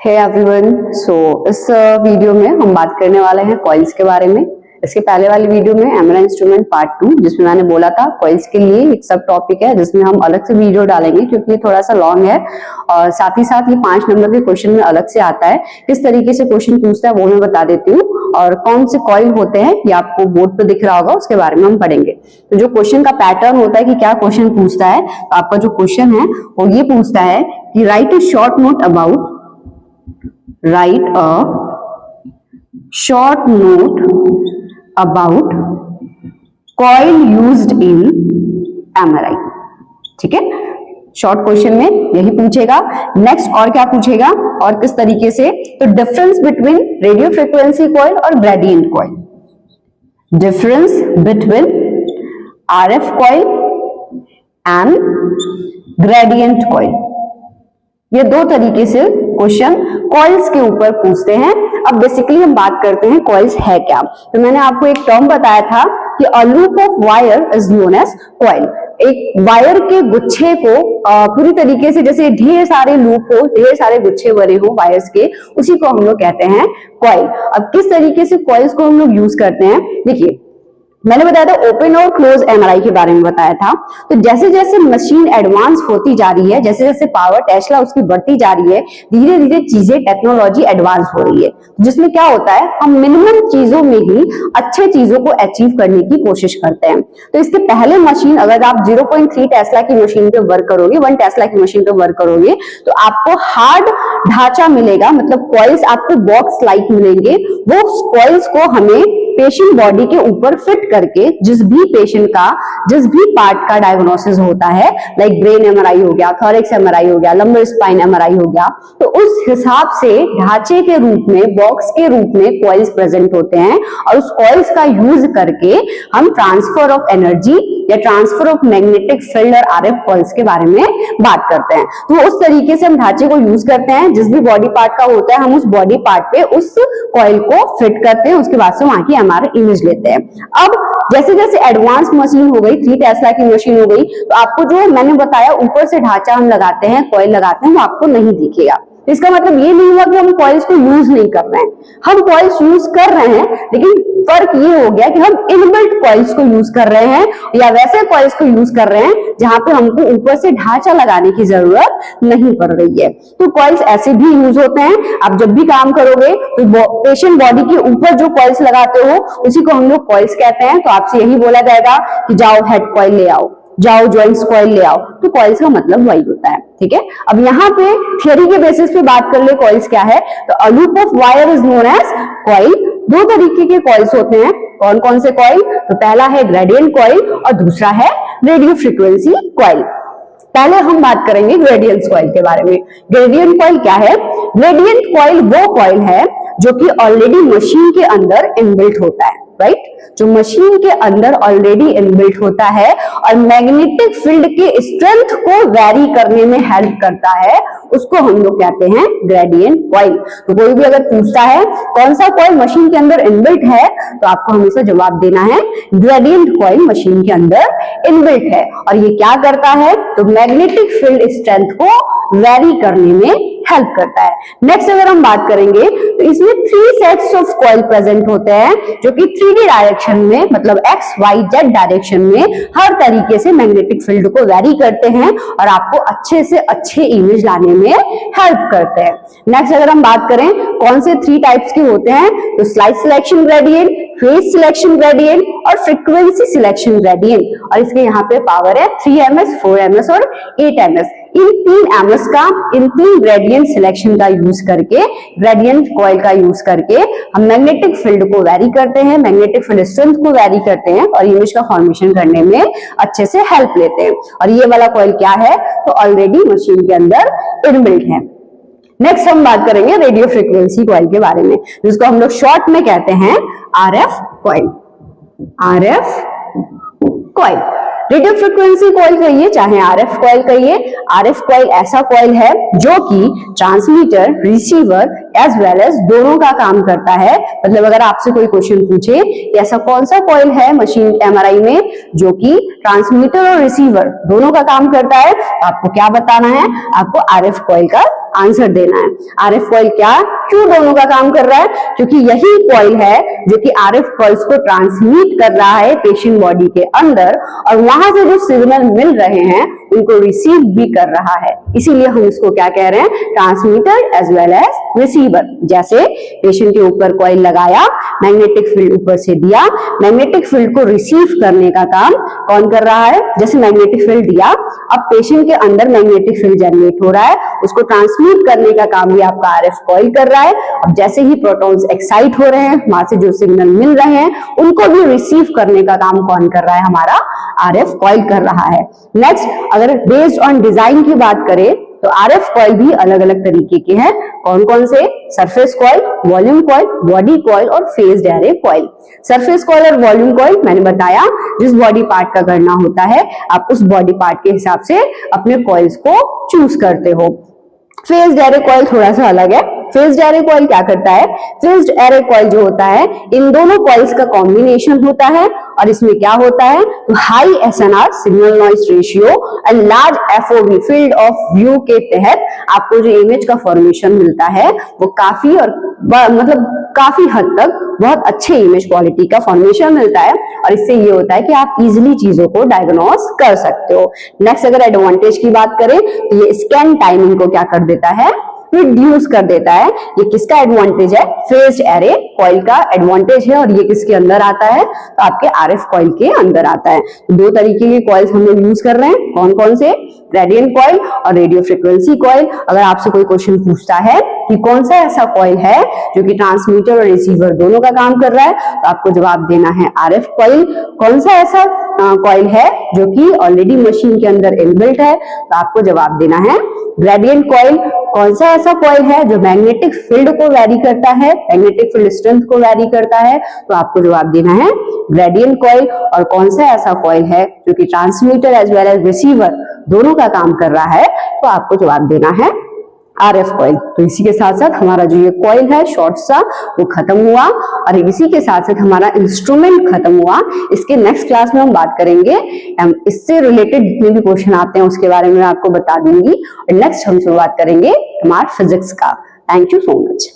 Hey everyone, इस video में हम बात करने वाले हैं कॉइल्स के बारे में। इसके पहले वाली वीडियो में एमरा इंस्ट्रूमेंट पार्ट 2 जिसमें मैंने बोला था कॉइल्स के लिए एक सब टॉपिक है जिसमें हम अलग से वीडियो डालेंगे क्योंकि ये थोड़ा सा लॉन्ग है और साथ ही साथ ये 5 नंबर के क्वेश्चन में अलग से आता है। किस तरीके से क्वेश्चन पूछता है वो मैं बता देती हूँ और कौन से कॉइल होते हैं ये आपको बोर्ड पे दिख रहा होगा, उसके बारे में हम पढ़ेंगे। तो जो क्वेश्चन का पैटर्न होता है कि क्या क्वेश्चन पूछता है, तो आपका जो क्वेश्चन है वो ये पूछता है कि right a short note about write a short note about coil used in MRI। ठीक है, शॉर्ट क्वेश्चन में यही पूछेगा। नेक्स्ट और क्या पूछेगा और किस तरीके से, तो difference between radio frequency coil और gradient coil, difference between RF coil and gradient coil, ये दो तरीके से क्वेश्चन कॉइल्स के ऊपर पूछते हैं। अब बेसिकली हम बात करते हैं कॉइल्स है क्या। तो मैंने आपको एक टर्म बताया था कि a loop of wire is known as coil. एक वायर के गुच्छे को पूरी तरीके से, जैसे ढेर सारे लूप हो, ढेर सारे गुच्छे बने हो वायर्स के, उसी को हम लोग कहते हैं कॉइल। अब किस तरीके से कॉइल्स को हम लोग यूज करते हैं, देखिए मैंने बताया था ओपन और क्लोज एमआरआई के बारे में बताया था। तो जैसे जैसे मशीन एडवांस होती जा रही है, जैसे जैसे पावर टेस्ला उसकी बढ़ती जा रही है, धीरे धीरे चीजें टेक्नोलॉजी एडवांस हो रही है, जिसमें क्या होता है हम मिनिमम चीजों में ही अच्छे चीजों को अचीव करने की कोशिश करते हैं। तो इसके पहले मशीन, अगर आप 0.3 टेस्ला की मशीन पे वर्क करोगे, 1 टेस्ला की मशीन पे वर्क करोगे, तो आपको हार्ड ढांचा मिलेगा, मतलब कॉइल्स आपको बॉक्स लाइक मिलेंगे। वो कॉइल्स को हमें पेशेंट बॉडी के ऊपर फिट करके जिस भी पेशेंट का जिस भी पार्ट का डायग्नोसिस होता है, लाइक ब्रेन एमआरआई हो गया, थॉरैक्स एमआरआई हो गया, लंबर स्पाइन एमआरआई हो गया, तो उस हिसाब से ढांचे के रूप में, बॉक्स के रूप में कॉइल्स प्रेजेंट होते हैं और उस कॉइल्स का यूज करके हम ट्रांसफर ऑफ एनर्जी या ट्रांसफर ऑफ मैग्नेटिक फील्ड और आरएफ कॉइल्स के बारे में बात करते हैं। तो उस तरीके से हम ढांचे को यूज करते हैं, जिस भी बॉडी पार्ट का होता है हम उस बॉडी पार्ट पे उस कॉइल को फिट करते हैं, उसके बाद से वहां की एमआरआई इमेज लेते हैं। अब जैसे जैसे एडवांस मशीन हो गई, 3 टेस्ला की मशीन हो गई, तो आपको जो मैंने बताया ऊपर से ढांचा हम लगाते हैं, कॉइल लगाते हैं, वो आपको नहीं दिखेगा। इसका मतलब ये नहीं हुआ कि हम कॉइल्स को यूज नहीं कर रहे हैं, हम कॉइल्स यूज कर रहे हैं, लेकिन फर्क ये हो गया कि हम इनबिल्ट कॉइल्स को यूज कर रहे हैं या वैसे कॉइल्स को यूज कर रहे हैं जहां पे हमको ऊपर से ढांचा लगाने की जरूरत नहीं पड़ रही है। तो कॉइल्स ऐसे भी यूज होते हैं। आप जब भी काम करोगे तो पेशेंट बॉडी के ऊपर जो कॉइल्स लगाते हो उसी को हम लोग कॉइल्स कहते हैं। तो आपसे यही बोला जाएगा कि जाओ हेड कॉइल ले आओ, जाओ जॉइंट्स कॉइल ले आओ, तो कॉइल्स का मतलब वही होता है। ठीक है, अब यहाँ पे थियरी के बेसिस पे बात कर ले कॉइल्स क्या है, तो a loop of wire is known as coil. दो तरीके के कॉइल्स होते हैं। कौन कौन से कॉइल, तो पहला है ग्रेडियंट कॉइल और दूसरा है रेडियो फ्रीक्वेंसी कॉइल। पहले हम बात करेंगे ग्रेडियंट कॉइल के बारे में। ग्रेडियंट कॉइल क्या है, ग्रेडियंट कॉइल वो कॉइल है जो कि ऑलरेडी मशीन के अंदर इनबिल्ट होता है, राइट, जो मशीन के अंदर ऑलरेडी इनबिल्ट होता है और मैग्नेटिक फील्ड के स्ट्रेंथ को वैरी करने में हेल्प करता है, उसको हम लोग कहते हैं ग्रेडियंट कॉइल। तो कोई भी अगर पूछता है कौन सा कॉइल मशीन के अंदर इनबिल्ट है, तो आपको हमेशा जवाब देना है ग्रेडियंट कॉइल मशीन के अंदर इनबिल्ट है। और ये क्या करता है, तो मैग्नेटिक फील्ड स्ट्रेंथ को वैरी करने में हेल्प करता है। नेक्स्ट अगर हम बात करेंगे तो इसमें 3 सेट्स ऑफ कॉइल प्रेजेंट होते हैं जो कि 3D डायरेक्शन में, मतलब एक्स वाई जेड डायरेक्शन में हर तरीके से मैग्नेटिक फील्ड को वैरी करते हैं और आपको अच्छे से अच्छे इमेज लाने में हेल्प करते हैं। नेक्स्ट अगर हम बात करें कौन से 3 टाइप्स के होते हैं, तो slide selection gradient, phase selection gradient और फ्रीक्वेंसी सिलेक्शन ग्रेडियंट। और इसके यहाँ पे पावर है 3ms, 4ms और 8ms। इन 3 एमएस का, इन 3 ग्रेडियंट सिलेक्शन का यूज करके, ग्रेडियंट कॉइल का यूज करके हम मैग्नेटिक फील्ड को वैरी करते हैं, मैग्नेटिक फील्ड स्ट्रेंथ को वैरी करते हैं और इमेज का फॉर्मेशन करने में अच्छे से हेल्प लेते हैं। और ये वाला कॉइल क्या है, तो ऑलरेडी मशीन के अंदर इनबिल्ट है। नेक्स्ट हम बात करेंगे रेडियो फ्रीक्वेंसी कॉइल के बारे में, जिसको हम लोग शॉर्ट में कहते हैं RF coil. RF coil, radio frequency coil कहिए चाहे आरएफ कॉइल कहिए, आरएफ कॉइल ऐसा कॉइल है जो कि transmitter, receiver as well as दोनों का काम करता है। मतलब अगर आपसे कोई क्वेश्चन पूछे कि ऐसा कौन सा कॉइल है मशीन एमआरआई में जो कि ट्रांसमीटर और रिसीवर दोनों का काम करता है, तो आपको क्या बताना है, आपको आरएफ कॉइल का आंसर देना है। आरएफ कॉइल क्या, क्यों दोनों का काम कर रहा है, क्योंकि यही कॉइल है जो कि आरएफ कॉइल्स को ट्रांसमिट कर रहा है पेशेंट बॉडी के अंदर, और वहां से जो सिग्नल मिल रहे हैं उनको रिसीव भी कर रहा है। इसीलिए हम इसको क्या कह रहे हैं, transmitter as well as receiver. जैसे पेशेंट के ऊपर कॉइल लगाया, मैग्नेटिक फील्ड ऊपर से दिया, मैग्नेटिक फील्ड को रिसीव करने का काम कौन कर रहा है, जैसे मैग्नेटिक फील्ड दिया, अब पेशेंट के अंदर मैग्नेटिक फील्ड जनरेट हो रहा है, उसको ट्रांसमिट करने का काम भी आपका आरएफ कॉइल कर रहा है। अब जैसे ही प्रोटॉन्स एक्साइट हो रहे हैं, वहां से जो सिग्नल मिल रहे हैं उनको भी रिसीव करने का काम कौन कर रहा है, हमारा आरएफ कॉइल कर रहा है। नेक्स्ट, अगर बेस्ड ऑन डिजाइन की बात करें तो आरएफ कॉइल भी अलग अलग तरीके के हैं। कौन कौन से, surface coil, volume coil, body coil और phased array coil. Surface coil और वॉल्यूम कॉइल मैंने बताया, जिस बॉडी पार्ट का गणना होता है आप उस बॉडी पार्ट के हिसाब से अपने कॉइल्स को चूज करते हो। फेज्ड एरे कॉइल थोड़ा सा अलग है। फेज्ड एरे कॉइल क्या करता है, फेज्ड एरे कॉइल जो होता है इन दोनों कॉइल्स का कॉम्बिनेशन होता है, और इसमें क्या होता है, तो high SNR signal noise ratio and large FOV field of view के तहत आपको जो इमेज का फॉर्मेशन मिलता है वो काफी और मतलब काफी हद तक बहुत अच्छे इमेज क्वालिटी का फॉर्मेशन मिलता है, और इससे ये होता है कि आप इजिली चीजों को डायग्नोस कर सकते हो। नेक्स्ट, अगर एडवांटेज की बात करें तो ये स्कैन टाइमिंग को क्या कर देता है, रिड्यूस कर देता है। ये किसका एडवांटेज है, फेज्ड एरे कॉइल का एडवांटेज है, और ये किसके अंदर आता है, तो आपके आरएफ कॉइल के अंदर आता है। तो दो तरीके के कॉइल्स हम लोग यूज कर रहे हैं, कौन कौन से, ग्रेडियंट कॉइल और रेडियो फ्रीक्वेंसी कॉइल। अगर आपसे कोई क्वेश्चन पूछता है कि कौन सा ऐसा कॉइल है जो कि ट्रांसमीटर और रिसीवर दोनों का काम कर रहा है, तो आपको जवाब देना है आरएफ कॉइल। कौन सा ऐसा कॉइल है जो कि ऑलरेडी मशीन के अंदर इनबिल्ट है, तो आपको जवाब देना है ग्रेडियंट कॉइल। कौन सा ऐसा कॉइल है जो मैग्नेटिक फील्ड को वैरी करता है, मैग्नेटिक फील्ड स्ट्रेंथ को वैरी करता है, तो आपको जवाब देना है ग्रेडियंट कॉइल। और कौन सा ऐसा कॉइल है जो कि transmitter as well as receiver दोनों का काम कर रहा है, तो आपको जवाब देना है आरएफ कॉइल। तो इसी के साथ साथ हमारा जो ये कॉइल है शॉर्ट सा वो खत्म हुआ, और इसी के साथ साथ हमारा इंस्ट्रूमेंट खत्म हुआ। इसके नेक्स्ट क्लास में हम बात करेंगे, इससे रिलेटेड जितने भी क्वेश्चन आते हैं उसके बारे में मैं आपको बता दूंगी, और नेक्स्ट हम शुरुआत करेंगे हमारे फिजिक्स का। Thank you so much.